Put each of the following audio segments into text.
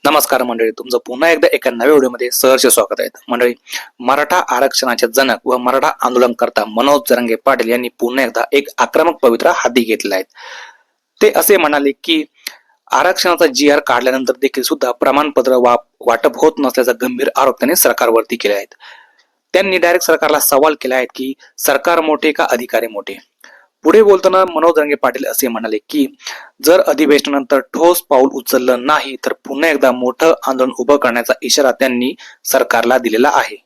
नमस्कार मंडळी, तुमचं पुन्हा एकदा एका नव्या व्हिडिओमध्ये सहर्ष स्वागत आहे. मंडळी, मराठा आरक्षणाचे जनक व मराठा आंदोलनकर्ता मनोज जरांगे पाटील यांनी पुन्हा एकदा एक आक्रमक पवित्रा हाती घेतला आहे. ते असे म्हणाले की आरक्षणाचा GR काढल्यानंतर देखील सुद्धा प्रमाणपत्र वाटप होत नसल्याचा गंभीर आरोप त्यांनी सरकारवरती केले आहेत. त्यांनी डायरेक्ट सरकारला सवाल केला आहे की सरकार मोठे का अधिकारी मोठे. पुढे बोलताना मनोज जरांगे पाटील असे म्हणाले की जर अधिवेशनानंतर ठोस पाऊल उचललं नाही तर पुन्हा एकदा मोठं आंदोलन उभं करण्याचा इशारा त्यांनी सरकारला दिलेला आहे.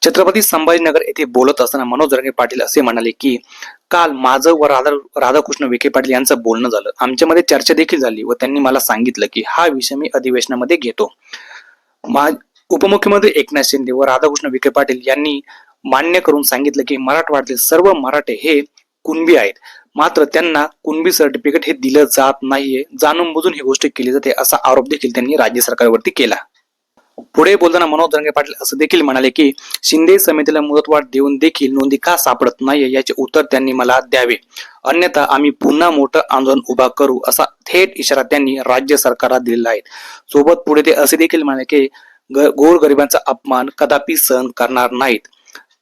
छत्रपती संभाजीनगर येथे बोलत असताना मनोज जरांगे पाटील असे म्हणाले की काल माझं व राधाकृष्ण विखे पाटील यांचं बोलणं झालं. आमच्यामध्ये चर्चा देखील झाली व त्यांनी मला सांगितलं की हा विषय मी अधिवेशनामध्ये घेतो. उपमुख्यमंत्री एकनाथ शिंदे व राधाकृष्ण विखे पाटील यांनी मान्य करून सांगितलं की मराठवाड्यातील सर्व मराठे हे कुणबी आहेत, मात्र त्यांना कुणबी सर्टिफिकेट हे दिलं जात नाहीये. जाणून बुजून ही गोष्ट केली जाते असा आरोप देखील त्यांनी राज्य सरकारवरती केला. पुढे बोलताना मनोज जरांगे पाटील असं देखील म्हणाले की शिंदे समितीला मुदतवाढ देऊन देखील नोंदी का सापडत नाहीये याचे उत्तर त्यांनी मला द्यावे, अन्यथा आम्ही पुन्हा मोठं आंदोलन उभा करू असा थेट इशारा त्यांनी राज्य सरकारला दिलेला आहे. सोबत पुढे ते असे देखील म्हणाले की गोरगरिबांचा अपमान कदापि सहन करणार नाहीत.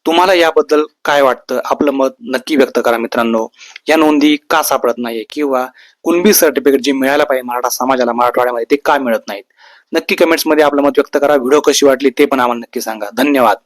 तुम्हाला याबद्दल काय वाटतं? आपलं मत नक्की व्यक्त करा मित्रांनो. या नोंदी का सापडत नाहीये किंवा कुणबी सर्टिफिकेट जे मिळायला पाहिजे मराठा समाजाला मराठवाड्यामध्ये ते का मिळत नाहीत? नक्की कमेंट्स मध्ये आपलं मत व्यक्त करा. व्हिडिओ कशी वाटली ते पण आम्हाला नक्की सांगा. धन्यवाद.